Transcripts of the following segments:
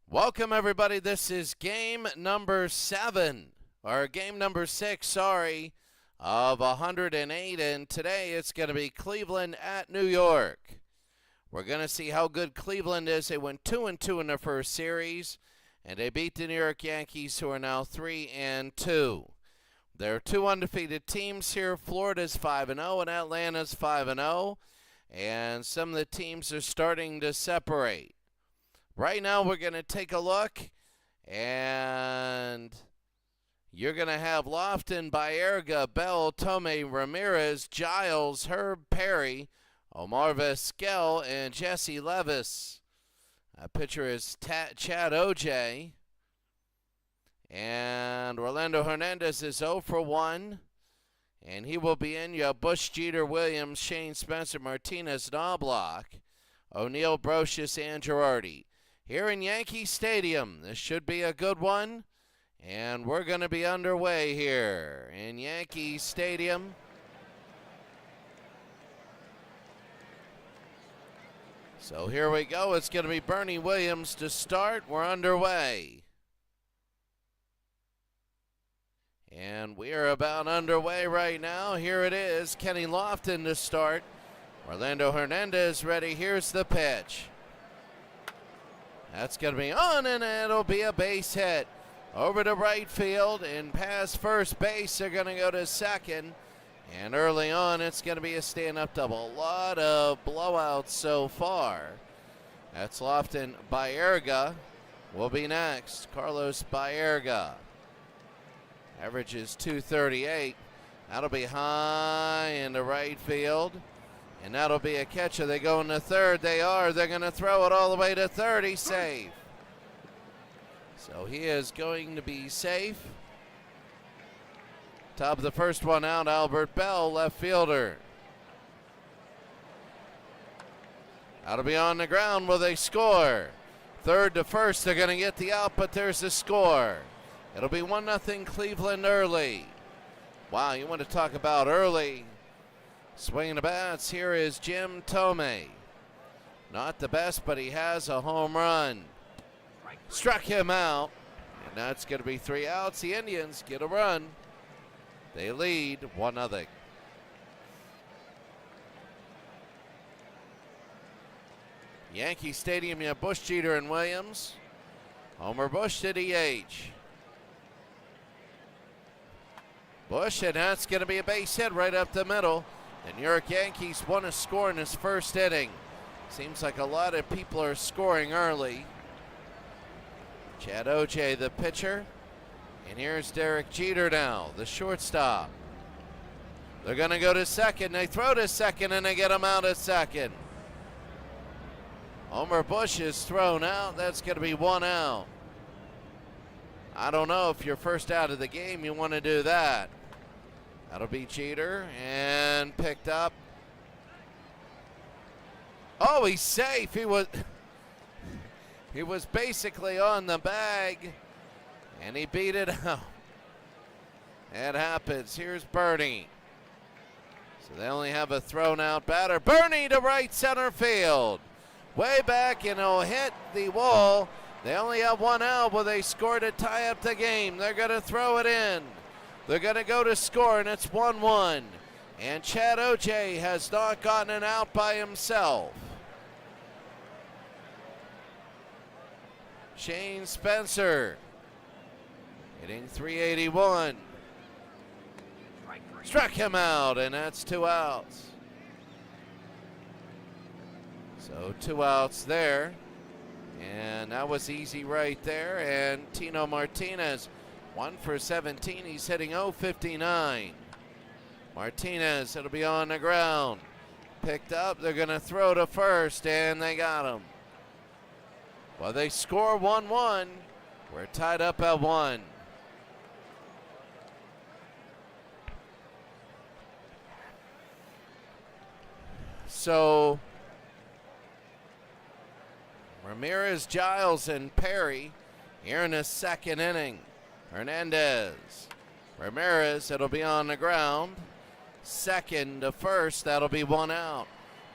Welcome, everybody. This is game number 6, of 108, and today it's going to be Cleveland at New York. We're going to see how good Cleveland is. They went 2-2 in their first series, and they beat the New York Yankees, who are now 3-2. There are two undefeated teams here. Florida's 5-0 and Atlanta's 5-0, and some of the teams are starting to separate. Right now we're going to take a look, and you're going to have Lofton, Baerga, Bell, Tomei, Ramirez, Giles, Herb, Perry, Omar Vizquel, and Jesse Levis. Pitcher is Chad O.J., and Orlando Hernandez is 0 for 1, and he will be in. You have Bush, Jeter, Williams, Shane Spencer, Martinez, Knobloch, O'Neill, Brocious, and Girardi. Here in Yankee Stadium, this should be a good one, and we're going to be underway here in Yankee Stadium. So here we go. It's going to be Bernie Williams to start. We're underway. And we are about underway right now. Here it is. Kenny Lofton to start. Orlando Hernandez ready. Here's the pitch. That's going to be on, and it'll be a base hit. Over to right field and past first base. They're going to go to second. And early on, it's going to be a stand-up double. A lot of blowouts so far. That's Lofton. Baerga will be next. Carlos Baerga. Averages .238. That'll be high into right field. And that'll be a catcher. They go into third. They are. They're going to throw it all the way to third. He's safe. So he is going to be safe. Top of the first one out, Albert Bell, left fielder. That'll be on the ground. Will they score? Third to first. They're going to get the out, but there's a score. It'll be 1-0 Cleveland early. Wow, you want to talk about early. Swinging the bats, here is Jim Tomei. Not the best, but he has a home run. Struck him out, and that's going to be 3 outs. The Indians get a run. They lead 1-0. Yankee Stadium, you have Bush, Jeter, and Williams. Homer Bush to DH. Bush, and that's going to be a base hit right up the middle. The New York Yankees won a score in his first inning. Seems like a lot of people are scoring early. Chad O.J., the pitcher. And here's Derek Jeter now, the shortstop. They're going to go to second. They throw to second, and they get him out at second. Homer Bush is thrown out. That's going to be 1 out. I don't know if you're first out of the game, you want to do that. That'll be Jeter, and picked up. Oh, he's safe. He was basically on the bag, and he beat it out. It happens. Here's Bernie. So they only have a thrown out batter. Bernie to right center field. Way back, and he'll hit the wall. They only have 1 out. Well, they scored to tie up the game. They're going to throw it in. They're going to go to score, and it's 1-1. And Chad O.J. has not gotten an out by himself. Shane Spencer hitting .381. Struck him out, and that's 2 outs. So 2 outs there. And that was easy right there. And Tino Martinez, 1 for 17. He's hitting .059. Martinez, it'll be on the ground. Picked up. They're going to throw to first, and they got him. Well, they score 1-1. We're tied up at 1. So Ramirez, Giles, and Perry here in the second inning. Hernandez. Ramirez, it'll be on the ground. Second to first, that'll be 1 out.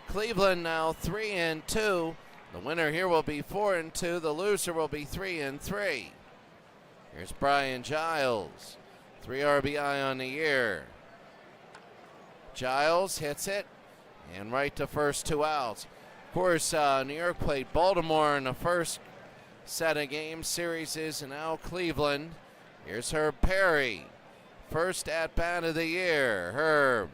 Cleveland now 3-2. The winner here will be 4-2. The loser will be 3-3. Here's Brian Giles. 3 RBI on the year. Giles hits it and right to first, 2 outs. Of course, New York played Baltimore in the first set of game series, and now Cleveland. Here's Herb Perry. First at bat of the year. Herb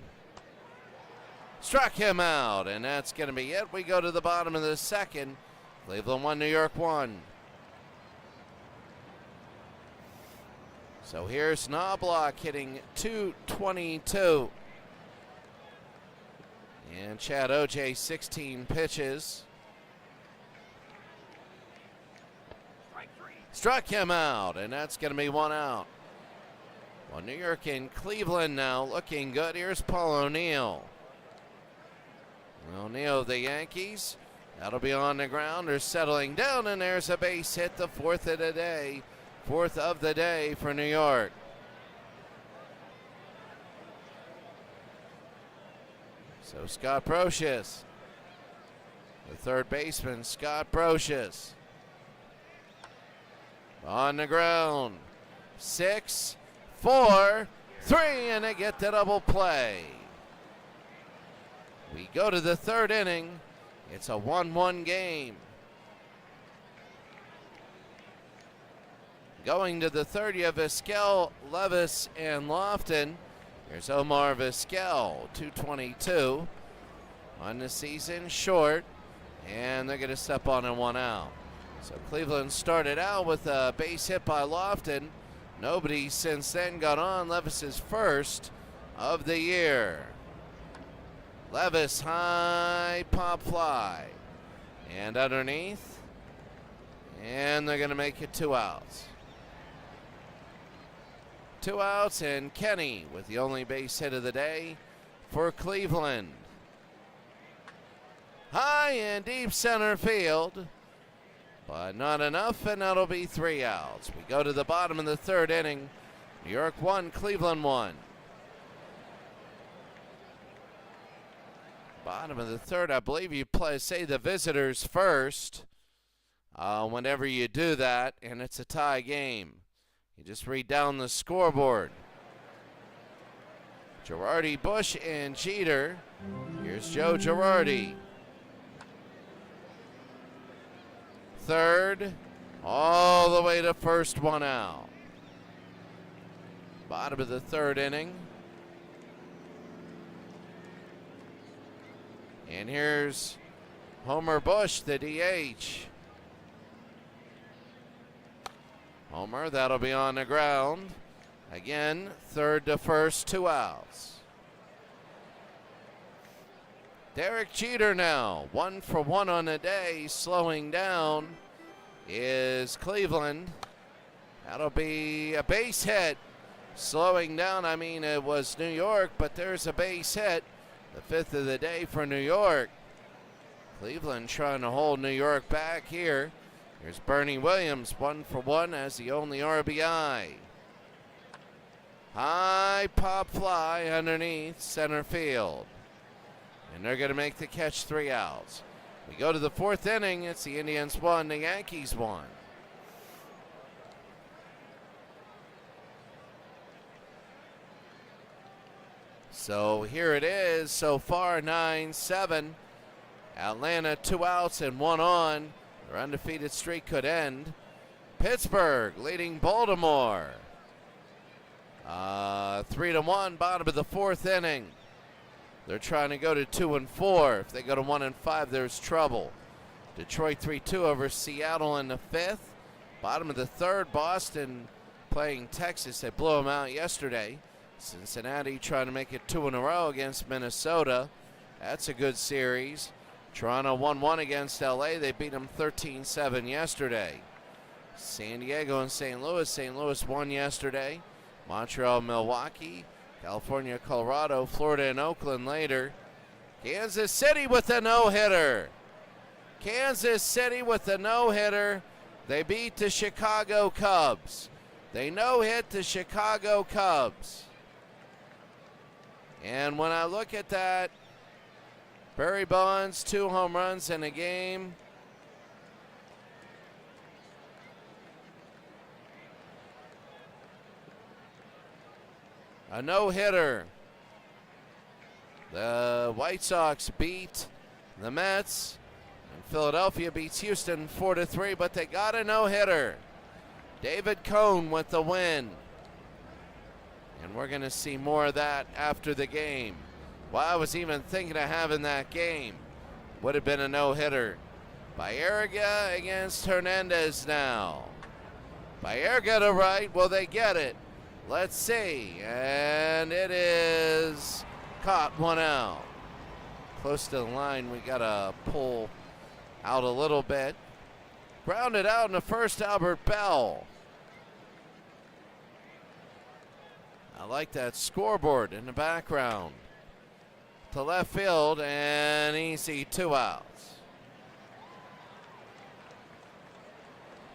struck him out, and that's going to be it. We go to the bottom of the second. Cleveland 1, New York 1. So here's Knobloch hitting .222. And Chad O.J. 16 pitches. Struck him out, and that's going to be 1 out. Well, New York and Cleveland now looking good. Here's Paul O'Neill. O'Neill of the Yankees. That'll be on the ground. They're settling down, and there's a base hit, the 4th of the day. 4th of the day for New York. So Scott Brocious, the third baseman, Scott Brocious. On the ground. 6, 4, 3, and they get the double play. We go to the third inning. It's a 1-1 game. Going to the third, you have Vizquel, Levis, and Lofton. Here's Omar Vizquel, .222 on the season, short, and they're going to step on in 1 out. So Cleveland started out with a base hit by Lofton. Nobody since then got on. Levis's first of the year. Levis, high pop fly, and underneath, and they're going to make it 2 outs. 2 outs, and Kenny with the only base hit of the day for Cleveland. High and deep center field, but not enough, and that'll be 3 outs. We go to the bottom of the third inning. New York 1, Cleveland 1. Bottom of the third, I believe you say the visitors first whenever you do that, and it's a tie game. You just read down the scoreboard. Girardi, Bush, and Jeter. Here's Joe Girardi. Third, all the way to first, 1 out. Bottom of the third inning. And here's Homer Bush, the DH. Homer, that'll be on the ground. Again, third to first, 2 outs. Derek Jeter now, 1 for 1 on the day. Slowing down is Cleveland. That'll be a base hit. Slowing down, I mean, it was New York, but there's a base hit. The 5th of the day for New York. Cleveland trying to hold New York back here. Here's Bernie Williams, 1 for 1 as the only RBI. High pop fly underneath center field. And they're going to make the catch, 3 outs. We go to the 4th inning. It's the Indians 1, the Yankees 1. So here it is so far, 9-7. Atlanta 2 outs and 1 on. Their undefeated streak could end. Pittsburgh leading Baltimore. 3-1, bottom of the 4th inning. They're trying to go to 2-4. If they go to 1-5, there's trouble. Detroit 3-2 over Seattle in the 5th. Bottom of the 3rd, Boston playing Texas. They blew them out yesterday. Cincinnati trying to make it 2 in a row against Minnesota. That's a good series. Toronto 1-1 against LA. They beat them 13-7 yesterday. San Diego and St. Louis. St. Louis won yesterday. Montreal, Milwaukee. California, Colorado. Florida and Oakland later. Kansas City with a no-hitter. Kansas City with a no-hitter. They beat the Chicago Cubs. They no-hit the Chicago Cubs. And when I look at that, Barry Bonds, 2 home runs in a game. a no-hitter. The White Sox beat the Mets, and Philadelphia beats Houston 4-3, but they got a no-hitter. David Cone with the win. And we're going to see more of that after the game. Well, I was even thinking of having that game. Would have been a no-hitter. Baerga against Hernandez now. Baerga to right. Will they get it? Let's see. And it is caught, one out. Close to the line. We got to pull out a little bit. Grounded out in the first, Albert Bell. I like that scoreboard in the background. To left field, and easy, 2 outs.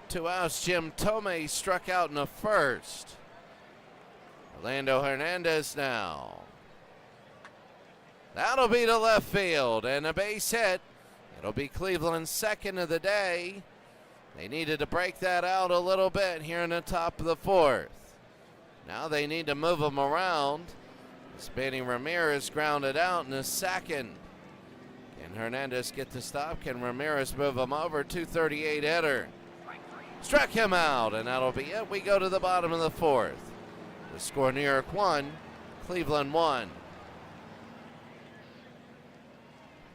2 outs. Jim Tomei struck out in the first. Orlando Hernandez now. That'll be to left field, and a base hit. It'll be Cleveland's second of the day. They needed to break that out a little bit here in the top of the fourth. Now they need to move them around. As Manny Ramirez grounded out in the second. Can Hernandez get the stop? Can Ramirez move him over? 238 hitter. Struck him out, and that'll be it. We go to the bottom of the fourth. The score: New York 1, Cleveland 1.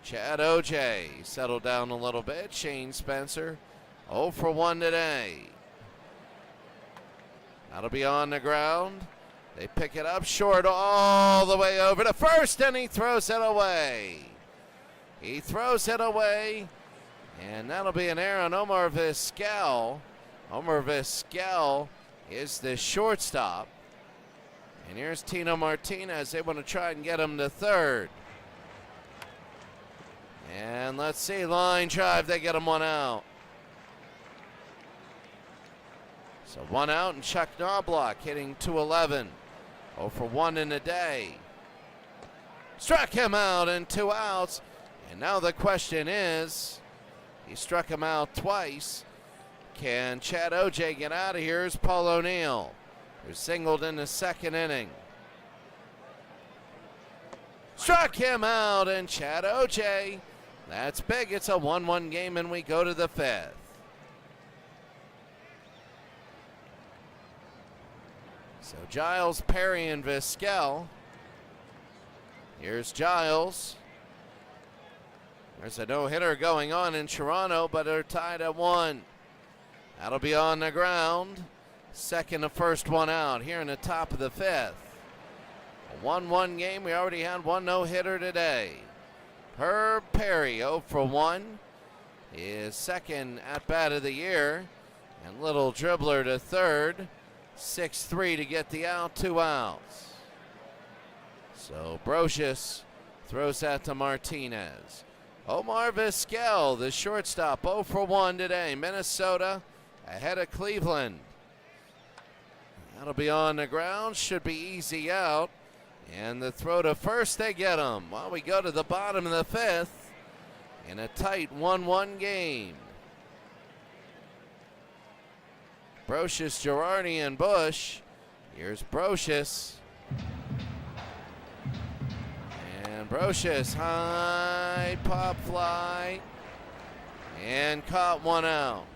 Chad O.J. settled down a little bit. Shane Spencer 0 for 1 today. That'll be on the ground. They pick it up short all the way over to first, and he throws it away. He throws it away, and that'll be an error on Omar Vizquel. Omar Vizquel is the shortstop. And here's Tino Martinez. They want to try and get him to third. And let's see, line drive, they get him 1 out. So 1 out, and Chuck Knobloch hitting .211. 0 for 1 in a day. Struck him out, and 2 outs. And now the question is, he struck him out twice. Can Chad O.J. get out of here? Here's Paul O'Neill, who singled in the second inning. Struck him out, and Chad O.J., that's big. It's a 1-1 game, and we go to the fifth. So Giles, Perry, and Vizquel. Here's Giles. There's a no-hitter going on in Toronto, but they're tied at 1. That'll be on the ground. Second to first, 1 out here in the top of the fifth. A 1-1 game. We already had 1 no-hitter today. Herb Perry 0 for 1. His second at-bat of the year. And little dribbler to third. 6-3 to get the out, 2 outs. So Brocious throws that to Martinez. Omar Vizquel, the shortstop, 0 for 1 today. Minnesota ahead of Cleveland. That'll be on the ground, should be easy out. And the throw to first, they get him. Well, we go to the bottom of the fifth in a tight 1-1 game. Brocious, Girardi, and Bush. Here's Brocious. And Brocious, high pop fly. And caught, 1 out.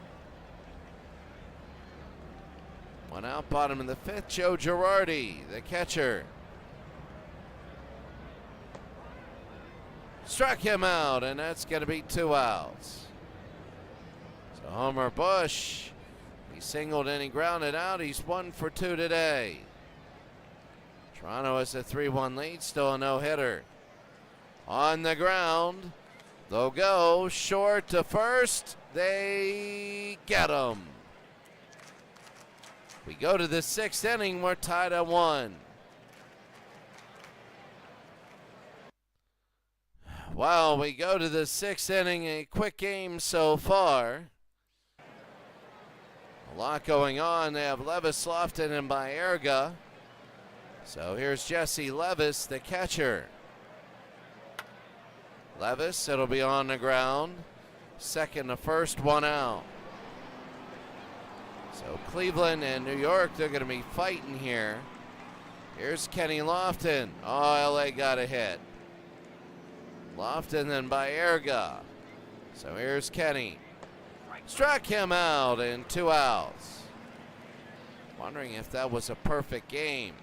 1 out, bottom of the fifth. Joe Girardi, the catcher. Struck him out, and that's going to be 2 outs. So Homer Bush, he singled and he grounded out. He's 1 for 2 today. Toronto has a 3-1 lead, still a no-hitter. On the ground, they'll go short to first. They get him. We go to the 6th inning. We're tied at 1. Wow, we go to the 6th inning. A quick game so far. A lot going on. They have Levis, Lofton, and Baerga. So here's Jesse Levis, the catcher. Levis, it'll be on the ground. Second to first, 1 out. So Cleveland and New York, they're going to be fighting here Here's Kenny Lofton. Oh, LA got a hit. Lofton then by Erga. So here's Kenny. Struck him out and 2 outs. Wondering if that was a perfect game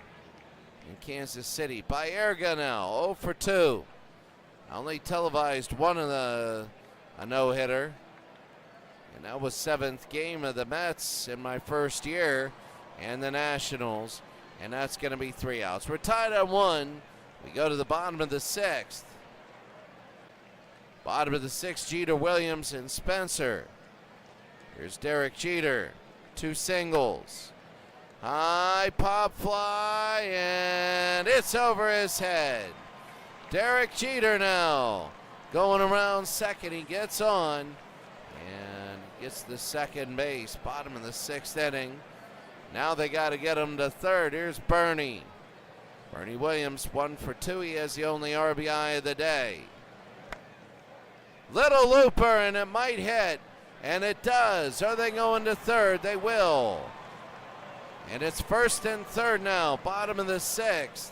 in Kansas City. By Erga now, 0 for 2. Only televised one of a no-hitter. And that was 7th game of the Mets in my first year and the Nationals. And that's going to be 3 outs. We're tied at 1. We go to the bottom of the 6th. Bottom of the 6th, Jeter, Williams, and Spencer. Here's Derek Jeter. 2 singles. High pop fly, and it's over his head. Derek Jeter now going around second. He gets on and gets the second base. Bottom of the 6th inning. Now they got to get him to third. Here's Bernie. Bernie Williams, 1 for 2. He has the only RBI of the day. Little looper, and it might hit. And it does. Are they going to third? They will. And it's first and third now. Bottom of the 6th.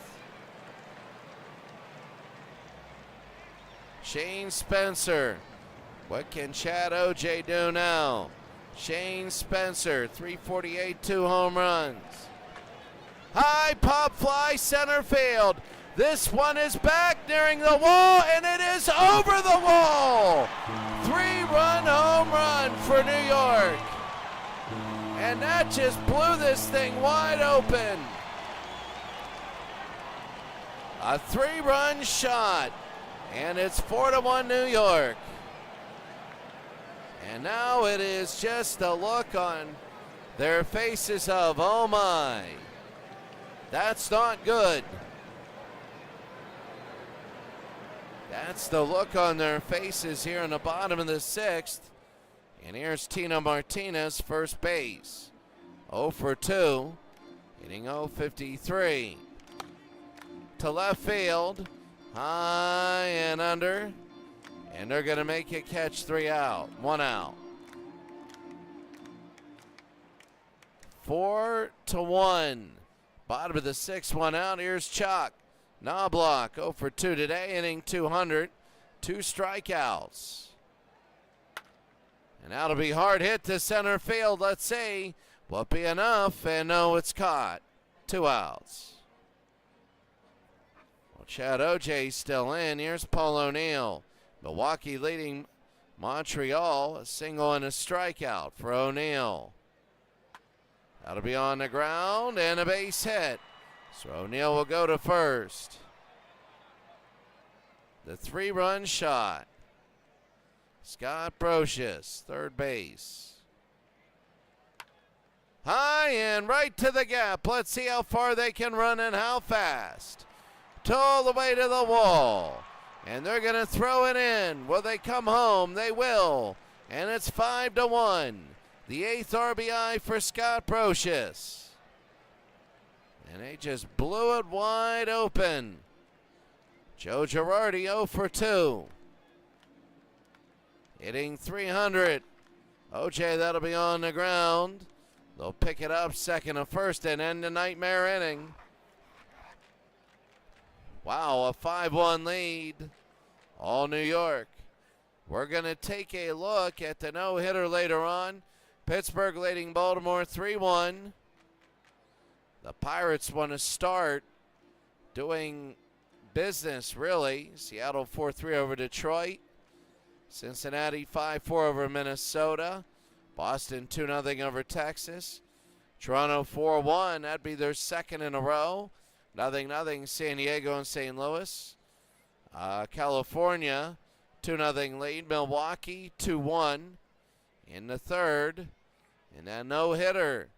Shane Spencer. What can Chad O.J. do now? Shane Spencer, 348, 2 home runs. High pop fly center field. This one is back nearing the wall, and it is over the wall. 3-run home run for New York. And that just blew this thing wide open. A 3-run shot. And it's 4-1 New York. And now it is just a look on their faces of, oh my, that's not good. That's the look on their faces here in the bottom of the 6th. And here's Tino Martinez, first base. 0 for 2, hitting 053. To left field, high and under. And they're going to make it catch 3 out, 1 out. 4-1. Bottom of the 6th, 1 out. Here's Chuck. Knobloch, 0 for 2 today, inning 200. 2 strikeouts. And that'll be hard hit to center field. Let's see. Will it be enough? And no, it's caught. 2 outs. Well, Chad O.J. still in. Here's Paul O'Neill. Milwaukee leading Montreal. A single and a strikeout for O'Neill. That'll be on the ground and a base hit. So O'Neill will go to first. The 3-run shot. Scott Brocious, third base. High and right to the gap. Let's see how far they can run and how fast. All the way to the wall. And they're going to throw it in. Will they come home? They will. And it's 5-1. The 8th RBI for Scott Brocious. And they just blew it wide open. Joe Girardi 0 for 2. Hitting 300. O.J., that'll be on the ground. They'll pick it up second and first and end the nightmare inning. Wow, a 5-1 lead. All New York. We're going to take a look at the no-hitter later on. Pittsburgh leading Baltimore 3-1. The Pirates want to start doing business, really. Seattle 4-3 over Detroit. Cincinnati 5-4 over Minnesota. Boston 2-0 over Texas. Toronto 4-1. That'd be their second in a row. 0-0 San Diego and St. Louis. California 2-0 lead. Milwaukee 2-1 in the third. And that no-hitter.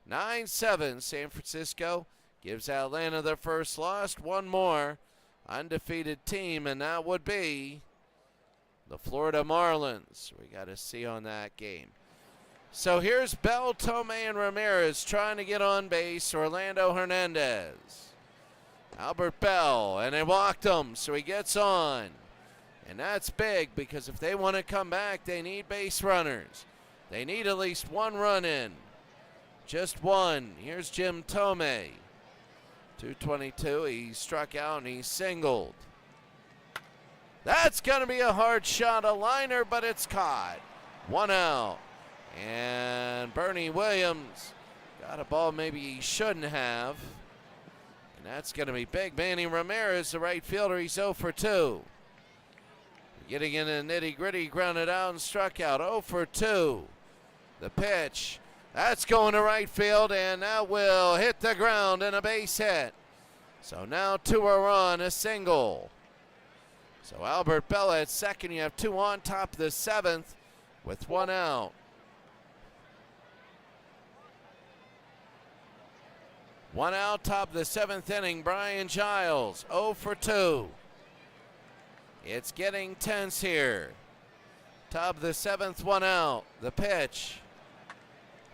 9-7 San Francisco gives Atlanta their first loss. One more undefeated team, and that would be the Florida Marlins. We got to see on that game. So here's Bell, Tomei, and Ramirez trying to get on base. Orlando Hernandez. Albert Bell, and they walked him, so he gets on. And that's big because if they want to come back, they need base runners. They need at least 1 run in. Just 1. Here's Jim Tomei. 222. He struck out and he singled. That's going to be a hard shot, a liner, but it's caught. 1 out. And Bernie Williams got a ball maybe he shouldn't have. And that's going to be big. Manny Ramirez, the right fielder, he's 0 for 2. Getting in the nitty-gritty, grounded out and struck out. 0 for 2. The pitch. That's going to right field, and that will hit the ground and a base hit. So now 2 are on, a single. So Albert Bella at second. You have 2 on, top of the 7th with 1 out. One out, top of the 7th inning. Brian Giles, 0 for 2. It's getting tense here. Top of the 7th, 1 out. The pitch.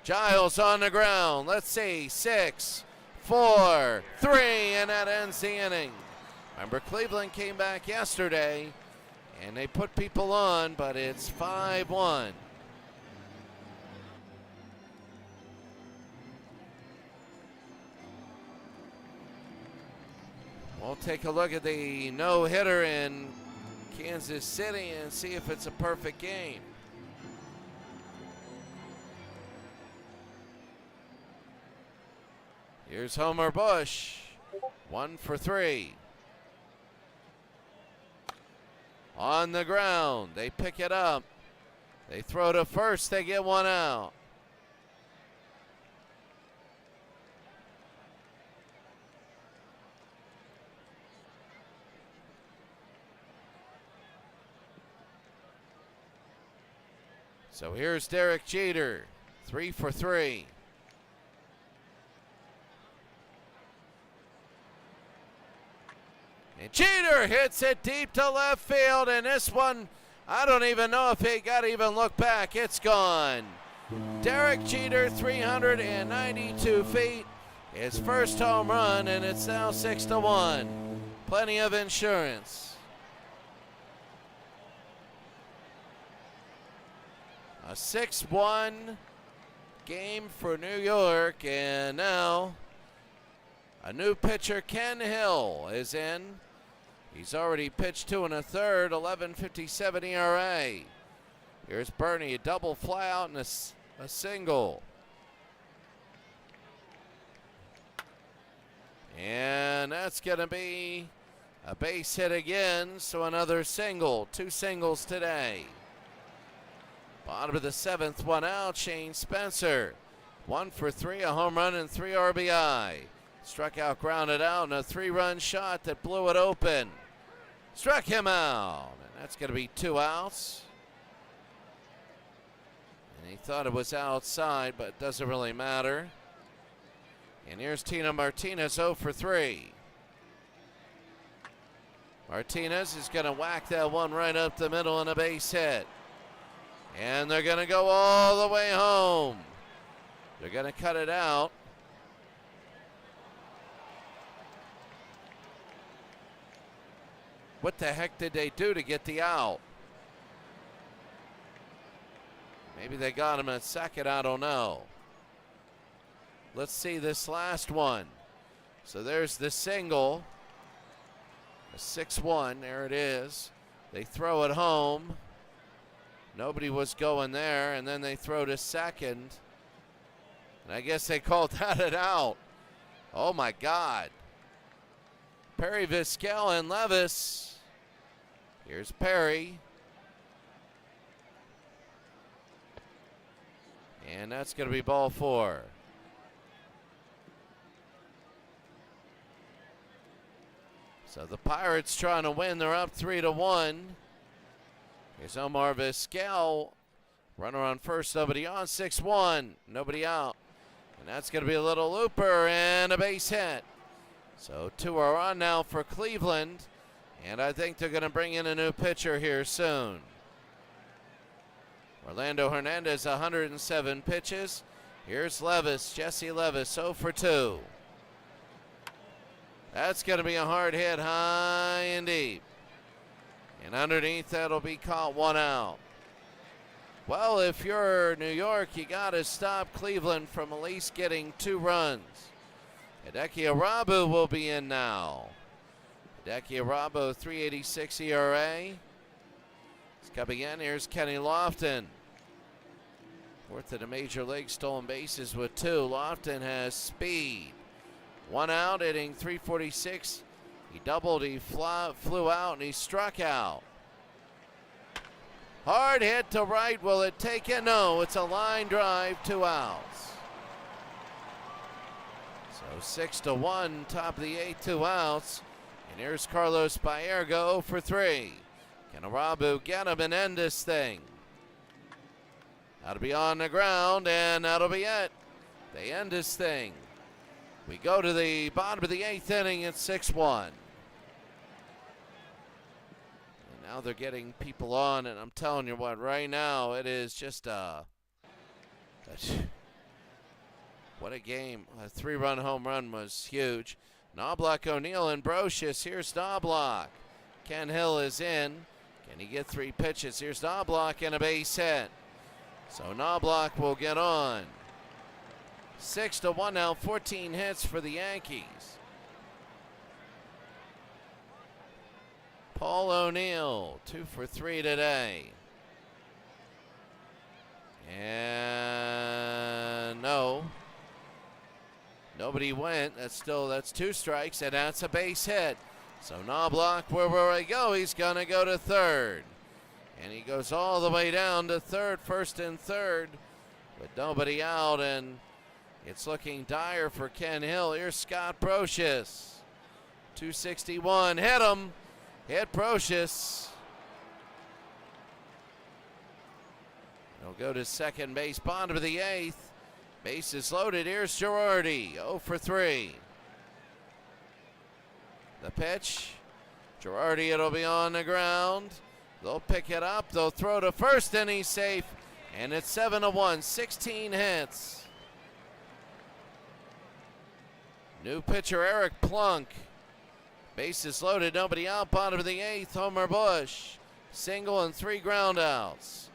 Giles on the ground. Let's see. 6, 4, 3, and that ends the inning. Remember, Cleveland came back yesterday, and they put people on, but it's 5-1. We'll take a look at the no-hitter in Kansas City and see if it's a perfect game. Here's Homer Bush, 1 for 3. On the ground, they pick it up. They throw to first, they get 1 out. So here's Derek Jeter, 3 for 3. And Jeter hits it deep to left field, and this one, I don't even know if he got to even look back. It's gone. Derek Jeter, 392 feet, his first home run, and it's now 6-1. Plenty of insurance. A 6-1 game for New York, and now a new pitcher, Ken Hill, is in. He's already pitched 2 1/3, 11.57 ERA. Here's Bernie, a double fly out and a single. And that's going to be a base hit again, so another single. 2 singles today. Bottom of the 7th, 1 out, Shane Spencer. 1 for 3, a home run and 3 RBI. Struck out, grounded out, and a 3-run shot that blew it open. Struck him out, and that's going to be 2 outs. And he thought it was outside, but it doesn't really matter. And here's Tino Martinez, 0 for 3. Martinez is going to whack that one right up the middle and a base hit. And they're going to go all the way home. They're going to cut it out. What the heck did they do to get the out? Maybe they got him at second, I don't know. Let's see this last one. So there's the single. A 6-1, there it is. They throw it home. Nobody was going there, and then they throw to second. And I guess they called that an out. Oh my God. Perry Vizquel and Levis. Here's Perry. And that's going to be ball 4. So the Pirates trying to win. They're up 3-1. Here's Omar Vizquel. Runner on first, nobody on. 6-1, nobody out. And that's going to be a little looper and a base hit. So 2 are on now for Cleveland. And I think they're going to bring in a new pitcher here soon. Orlando Hernandez, 107 pitches. Here's Levis, Jesse Levis, 0 for 2. That's going to be a hard hit, high and deep. And underneath that'll be caught, 1 out. Well, if you're New York, you got to stop Cleveland from at least getting 2 runs. Hideki Arabu will be in now. Hideki Arabu, 3.86 ERA. He's coming in. Here's Kenny Lofton. Fourth in the major league, stolen bases with 2. Lofton has speed. 1 out, hitting 346. He doubled, he flew out, and he struck out. Hard hit to right. Will it take it? No, it's a line drive, 2 outs. So 6-1, top of the 8th, 2 outs. And here's Carlos Baerga, 0-for-3. Can Arabu get him and end this thing? That'll be on the ground, and that'll be it. They end this thing. We go to the bottom of the 8th inning at 6-1. And now they're getting people on, and I'm telling you what, right now it is just what a game. A 3-run home run was huge. Knobloch, O'Neill, and Brocious. Here's Knobloch. Ken Hill is in. Can he get 3 pitches? Here's Knobloch and a base hit. So Knobloch will get on. 6-1 now, 14 hits for the Yankees. Paul O'Neill, 2-for-3 today. And no. Nobody went. That's 2 strikes, and that's a base hit. So Knobloch, where will he go? He's going to go to third. And he goes all the way down to third, first and third, with nobody out, and it's looking dire for Ken Hill. Here's Scott Brocious. 261, hit him. Hit Brocious. He'll go to second base, bottom of the 8th. Base is loaded. Here's Girardi, 0-for-3. The pitch. Girardi, it'll be on the ground. They'll pick it up. They'll throw to first, and he's safe. And it's 7-1, 16 hits. New pitcher Eric Plunk. Bases loaded, nobody out, bottom of the 8th. Homer Bush, single and 3 groundouts.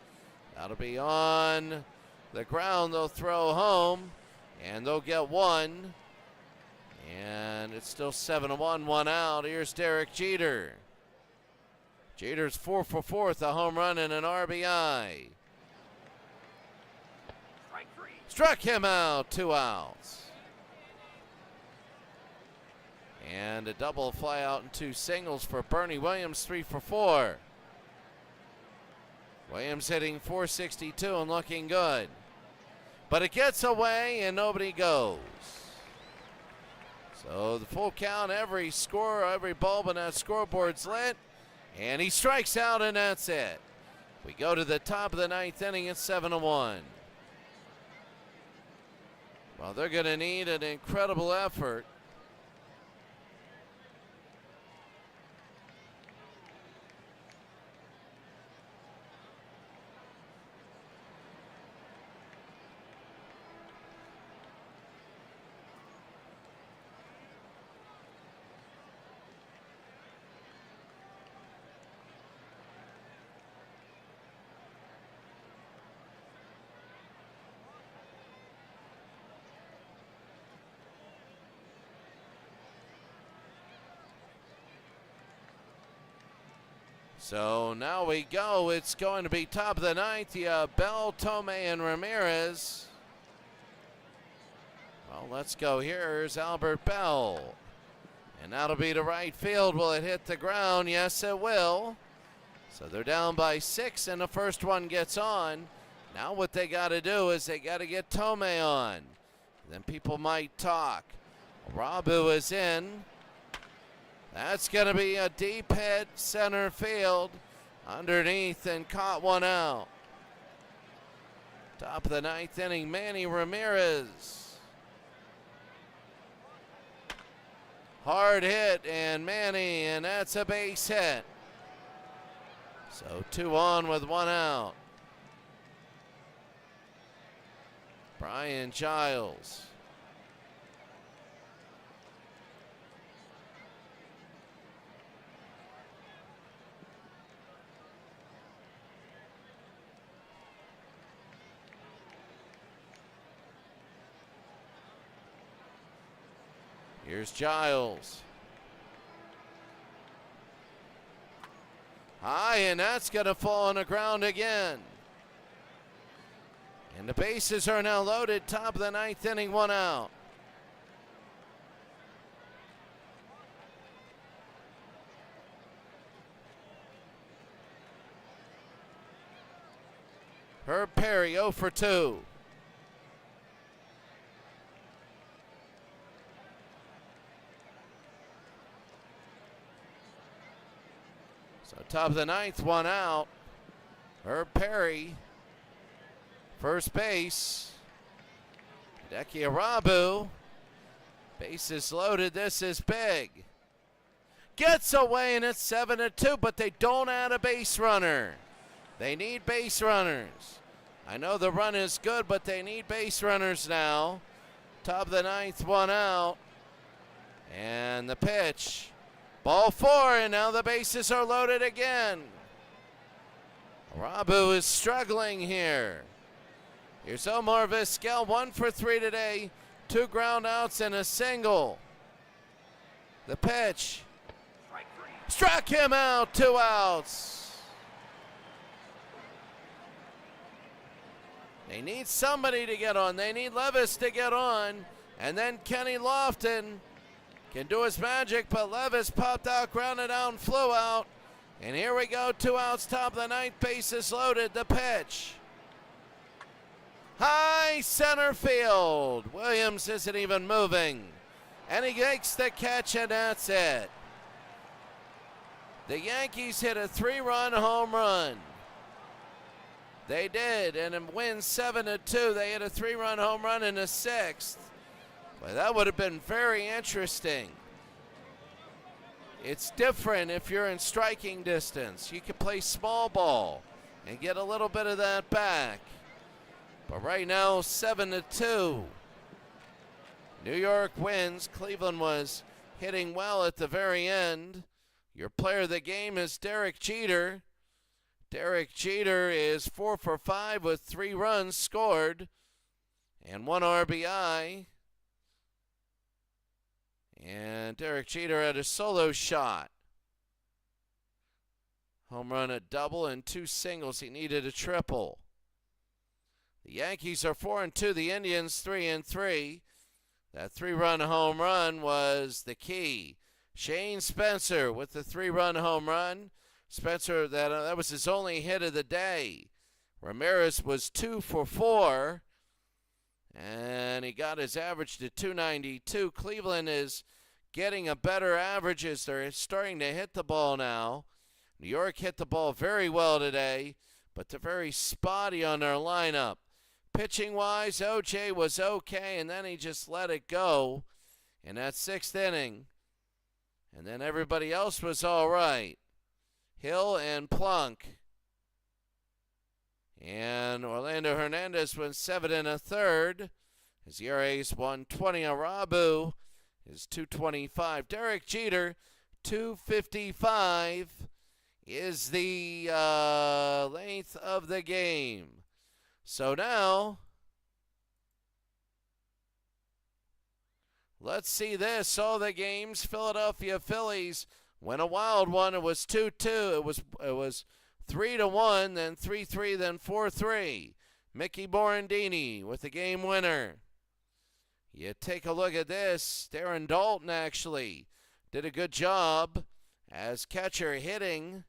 That'll be on the ground. They'll throw home, and they'll get 1. And it's still 7-1, 1 out. Here's Derek Jeter. Jeter's 4-for-4, a home run and an RBI. Struck him out, 2 outs. And a double fly out and 2 singles for Bernie Williams, 3-for-4. Williams hitting 462 and looking good. But it gets away and nobody goes. So the full count, every score, every bulb on that scoreboard's lit. And he strikes out, and that's it. We go to the top of the 9th inning at 7-1. Well, they're going to need an incredible effort. So now we go. It's going to be top of the 9th. You have Bell, Tomei, and Ramirez. Well, let's go. Here's Albert Bell. And that'll be to right field. Will it hit the ground? Yes, it will. So they're down by 6, and the first one gets on. Now what they got to do is they got to get Tomei on. Then people might talk. Rabu is in. That's going to be a deep hit center field underneath, and caught 1 out. Top of the 9th inning, Manny Ramirez. Hard hit, and Manny, and that's a base hit. So 2 on with 1 out. Brian Giles. Here's Giles. High, and that's going to fall on the ground again. And the bases are now loaded. Top of the ninth inning, 1 out. Herb Perry 0 for 2. So top of the ninth, 1 out. Herb Perry, first base. Hideki Arabu, bases loaded. This is big. Gets away, and it's 7-2, but they don't add a base runner. They need base runners. I know the run is good, but they need base runners now. Top of the ninth, 1 out. And the pitch. Ball 4, and now the bases are loaded again. Arabu is struggling here. Here's Omar Vizquel, 1 for 3 today. 2 ground outs and a single. The pitch. Struck him out, 2 outs. They need somebody to get on. They need Levis to get on. And then Kenny Lofton can do his magic, but Levis popped out, grounded out, and flew out. And here we go, 2 outs, top of the ninth, bases loaded. The pitch. High center field. Williams isn't even moving. And he makes the catch, and that's it. The Yankees hit a 3-run home run. They did, and it wins 7-2. They hit a 3-run home run in the 6th. Well, that would have been very interesting. It's different if you're in striking distance. You can play small ball and get a little bit of that back. But right now, 7-2. New York wins. Cleveland was hitting well at the very end. Your player of the game is Derek Jeter. Derek Jeter is 4 for 5 with 3 runs scored and 1 RBI. And Derek Jeter had a solo shot. Home run, a double, and 2 singles. He needed a triple. The Yankees are 4-2. The Indians 3-3. That 3-run home run was the key. Shane Spencer with the 3-run home run. Spencer, that was his only hit of the day. Ramirez was 2 for 4. And he got his average to 292. Cleveland is getting a better average as they're starting to hit the ball now. New York hit the ball very well today, but they're very spotty on their lineup. Pitching-wise, OJ was okay, and then he just let it go in that 6th inning. And then everybody else was all right. Hill and Plunk. And Orlando Hernandez went 7 1/3. His ERA is 1.20. Arabu is 2.25. Derek Jeter, 2.55 is the length of the game. So now, let's see this. All the games. Philadelphia Phillies win a wild one. It was 2-2. It was 3-1, then 3-3, then 4-3. Mickey Morandini with the game winner. You take a look at this. Darren Dalton actually did a good job as catcher hitting.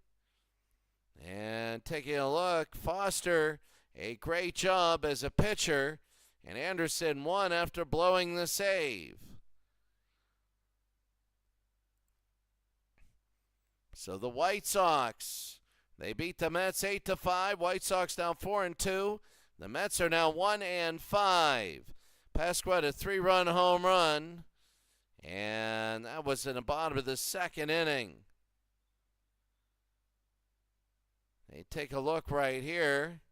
And taking a look, Foster, a great job as a pitcher. And Anderson won after blowing the save. So the White Sox, they beat the Mets 8-5. White Sox now 4-2. The Mets are now 1-5. Pasqua had a 3-run home run, and that was in the bottom of the 2nd inning. They take a look right here.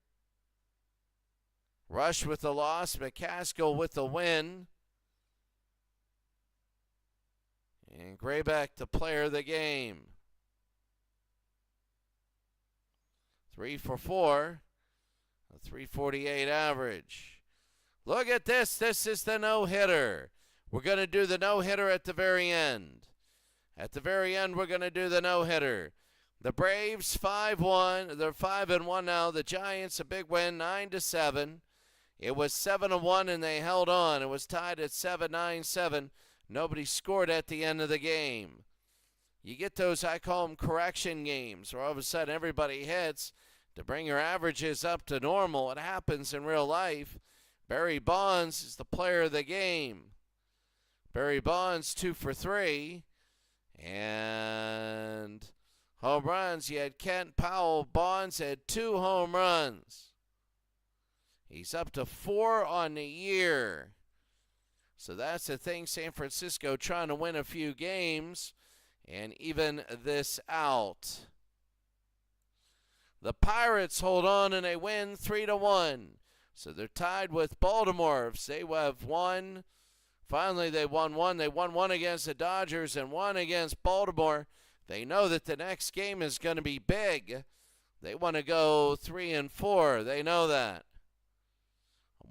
Rush with the loss, McCaskill with the win. And Grayback the player of the game. 3 for 4, a 3.48 average. Look at this. This is the no-hitter. We're going to do the no-hitter at the very end. At the very end, we're going to do the no-hitter. The Braves 5-1. They're 5-1 now. The Giants, a big win, 9-7. It was 7-1, and they held on. It was tied at 7-9-7. Nobody scored at the end of the game. You get those, I call them correction games, where all of a sudden everybody hits to bring your averages up to normal. It happens in real life. Barry Bonds is the player of the game. Barry Bonds 2 for 3. And home runs, you had Kent Powell. Bonds had 2 home runs. He's up to 4 on the year. So that's the thing, San Francisco trying to win a few games and even this out. The Pirates hold on and they win 3-1. So they're tied with Baltimore. If they have won, finally they won one. They won one against the Dodgers and one against Baltimore. They know that the next game is going to be big. They want to go 3-4. They know that.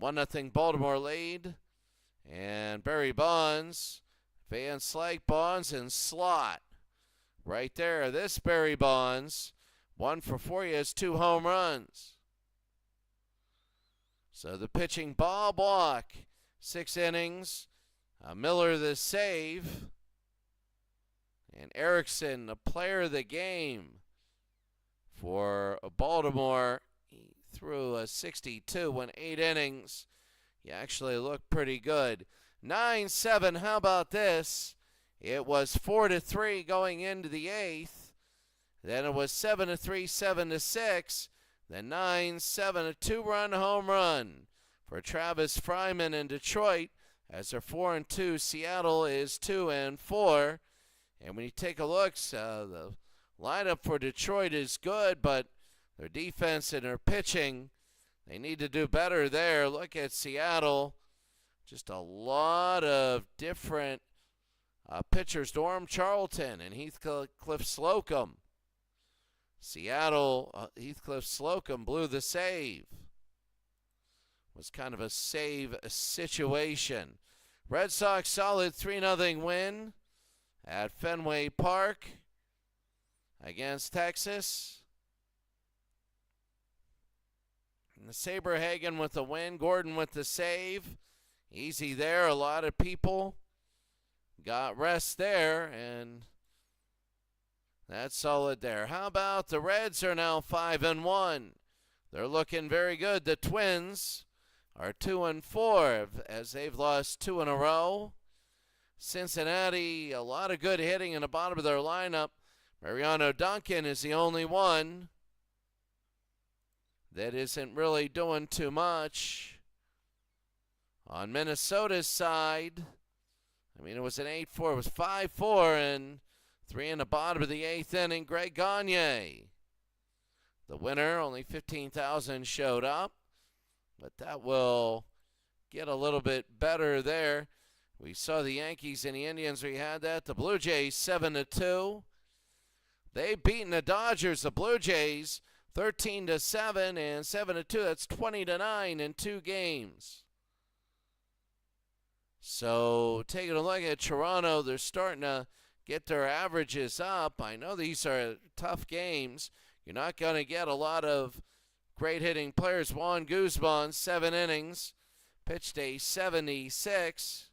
1-0 Baltimore lead. And Barry Bonds, Van Slyke, Bonds, and Slot. Right there, this Barry Bonds, 1 for 4, he has 2 home runs. So the pitching, Bob Block, 6 innings. Miller the save. And Erickson, the player of the game for Baltimore. He threw a 62 in 8 innings. He actually looked pretty good. 9-7, how about this? It was 4-3 going into the 8th. Then it was 7-3, 7-6. Then 9-7, a 2-run home run for Travis Fryman in Detroit. As they're 4-2, Seattle is 2-4. And when you take a look, the lineup for Detroit is good, but their defense and their pitching, they need to do better there. Look at Seattle. Just a lot of different pitchers. Norm Charlton and Heathcliff Slocum. Seattle, Heathcliff Slocum blew the save. Was kind of a save situation. Red Sox solid 3-0 win at Fenway Park against Texas. And the Saberhagen with the win. Gordon with the save. Easy there. A lot of people got rest there, and that's solid there. How about the Reds are now 5-1? They're looking very good. The Twins are 2-4 as they've lost 2 in a row. Cincinnati, a lot of good hitting in the bottom of their lineup. Mariano Duncan is the only one that isn't really doing too much. On Minnesota's side, I mean, it was an 8-4. It was 5-4 and 3 in the bottom of the 8th inning. Greg Gagne, the winner. Only 15,000 showed up, but that will get a little bit better there. We saw the Yankees and the Indians. We had that. The Blue Jays 7-2. They've beaten the Dodgers. The Blue Jays 13-7 and 7-2. That's 20-9 in 2 games. So taking a look at Toronto, they're starting to get their averages up. I know these are tough games. You're not going to get a lot of great hitting players. Juan Guzman, 7 innings, pitched a 76.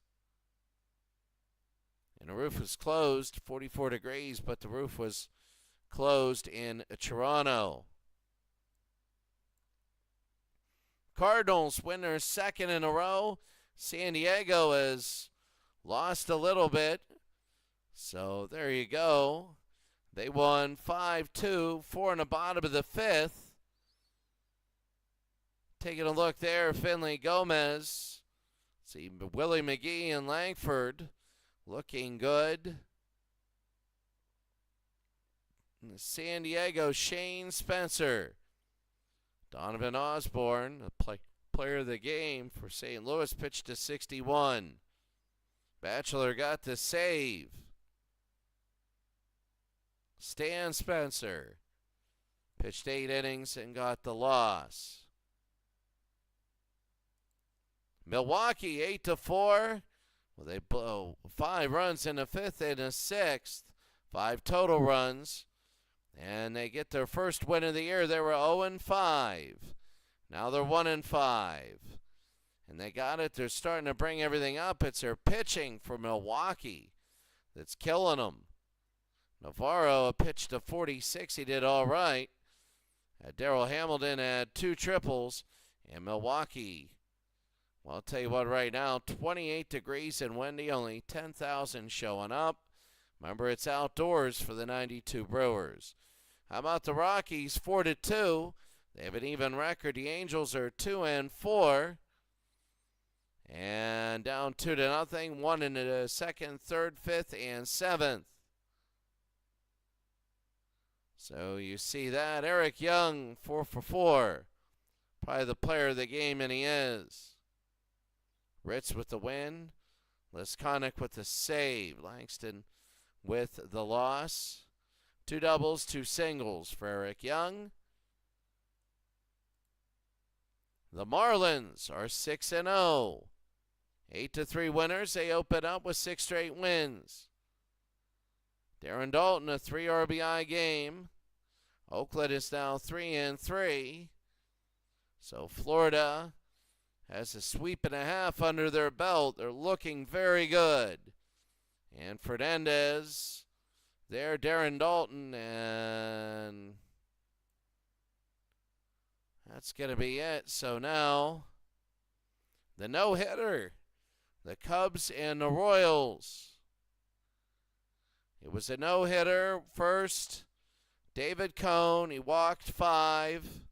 And the roof was closed, 44 degrees, but the roof was closed in Toronto. Cardinals win their 2nd in a row. San Diego has lost a little bit. So there you go. They won 5-2, 4 in the bottom of the 5th. Taking a look there, Finley Gomez. See Willie McGee and Langford looking good. And San Diego, Shane Spencer. Donovan Osborne, the player of the game for St. Louis, pitched to 61. Batchelor got the save. Stan Spencer pitched 8 innings and got the loss. Milwaukee 8-4 Well, they blow 5 runs in the 5th and the 6th, 5 total runs, and they get their first win of the year. They were 0-5. Now they're 1-5. And they got it. They're starting to bring everything up. It's their pitching for Milwaukee that's killing them. Navarro pitched to 46. He did all right. Darrell Hamilton had 2 triples. And Milwaukee, well, I'll tell you what right now, 28 degrees and windy, only 10,000 showing up. Remember, it's outdoors for the 92 Brewers. How about the Rockies? 4-2. They have an even record. The Angels are 2-4. And down 2-0. 1 in the 2nd, 3rd, 5th, and 7th. So you see that. Eric Young, 4 for 4. Probably the player of the game, and he is. Ritz with the win. Leskonic with the save. Langston with the loss. 2 doubles, 2 singles for Eric Young. The Marlins are 6-0. 8-3 winners. They open up with 6 straight wins. Darren Dalton, a 3 RBI game. Oakland is now 3-3. So Florida has a sweep and a half under their belt. They're looking very good. And Fernandez, there, Darren Dalton, and that's going to be it. So now the no-hitter, the Cubs and the Royals. It was a no-hitter first. David Cone, he walked 5.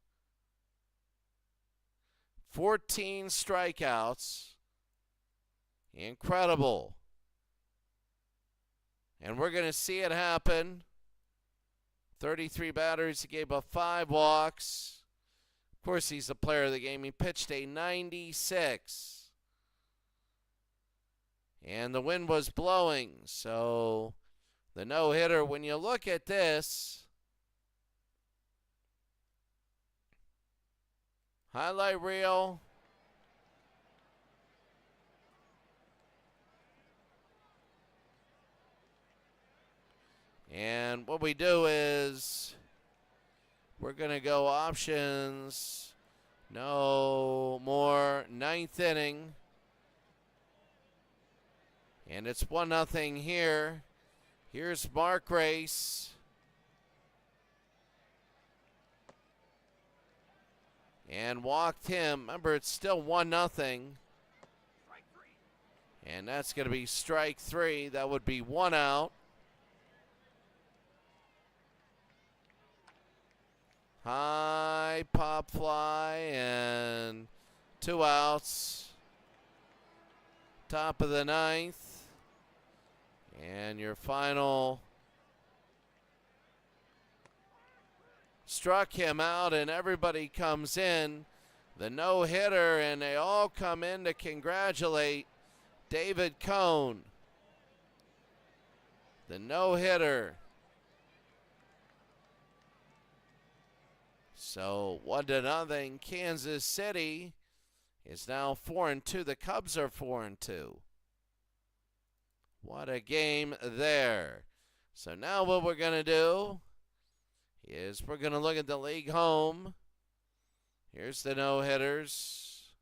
14 strikeouts. Incredible. And we're going to see it happen. 33 batters. He gave up 5 walks. Of course, he's the player of the game. He pitched a 96. And the wind was blowing. So the no-hitter, when you look at this, highlight reel. And what we do is we're going to go options. No more. 9th inning. And it's 1-0 here. Here's Mark Race. And walked him. Remember, it's still 1-0. And that's going to be strike 3. That would be 1 out. High pop fly and 2 outs. Top of the 9th. And your final struck him out, and everybody comes in. The no-hitter, and they all come in to congratulate David Cone. The no-hitter. So 1-0. Kansas City is now 4-2. The Cubs are 4-2. What a game there. So now what we're going to do is we're going to look at the league home. Here's the no-hitters.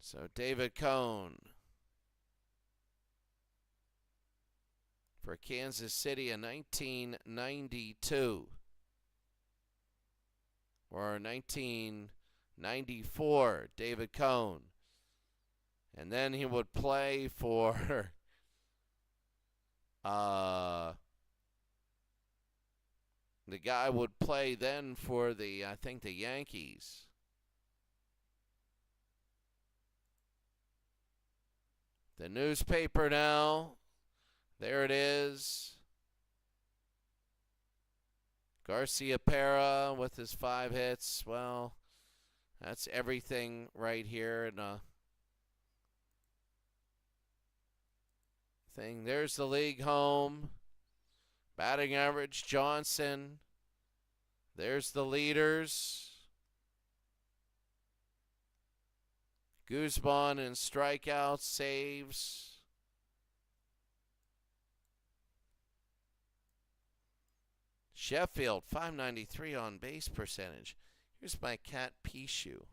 So David Cone for Kansas City in 1992 or 1994, David Cone. And then he would play for the guy would play then for the, I think, the Yankees. The newspaper now. There it is. Garcia Pera with his 5 hits. Well, that's everything right here. And thing. There's the league home. Batting average, Johnson. There's the leaders. Guzman in strikeouts, saves. Sheffield, 593 on base percentage. Here's my cat Pishu.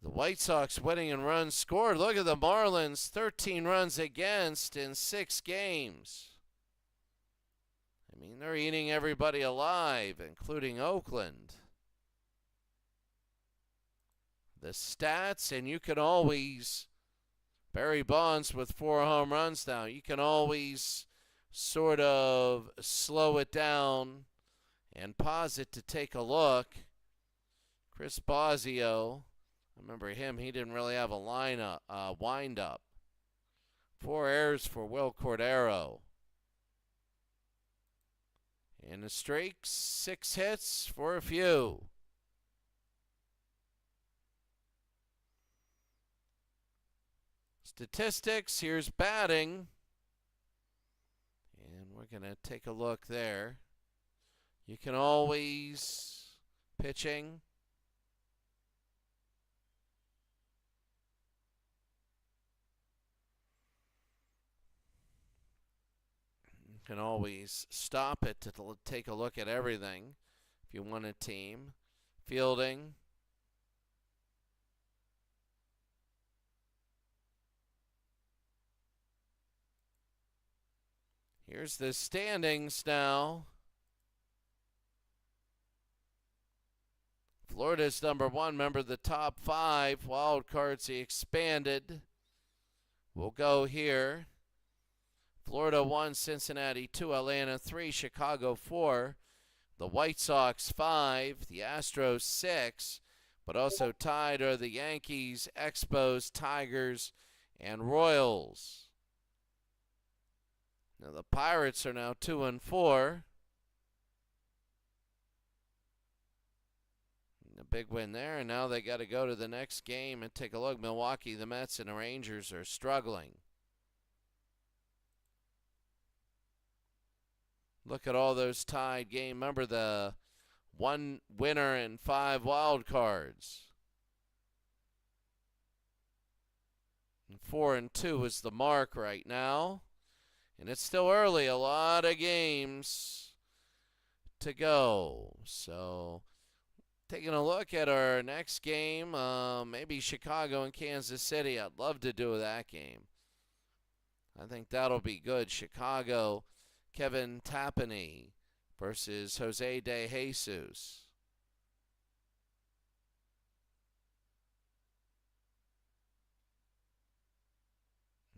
The White Sox winning in runs scored. Look at the Marlins, 13 runs against in 6 games. I mean, they're eating everybody alive, including Oakland. The stats, and you can always, Barry Bonds with 4 home runs now, you can always sort of slow it down and pause it to take a look. Chris Bosio, I remember him, he didn't really have a wind up. 4 errors for Will Cordero. And the streaks, 6 hits for a few. Statistics, here's batting. And we're going to take a look there. You can always, pitching. You can always stop it to take a look at everything if you want a team. Fielding. Here's the standings now. Florida's number 1. Remember the top 5 wild cards, he expanded. We'll go here. Florida 1, Cincinnati 2, Atlanta 3, Chicago 4, the White Sox 5, the Astros 6, but also tied are the Yankees, Expos, Tigers, and Royals. Now the Pirates are now 2 and 4. A big win there, and now they got to go to the next game and take a look. Milwaukee, the Mets, and the Rangers are struggling. Look at all those tied games. Remember the 1 winner and 5 wild cards. And 4 and 2 is the mark right now. And it's still early. A lot of games to go. So taking a look at our next game, maybe Chicago and Kansas City. I'd love to do that game. I think that'll be good. Chicago, Kevin Tapani versus Jose De Jesus.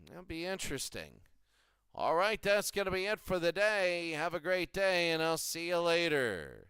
That'll be interesting. All right, that's going to be it for the day. Have a great day, and I'll see you later.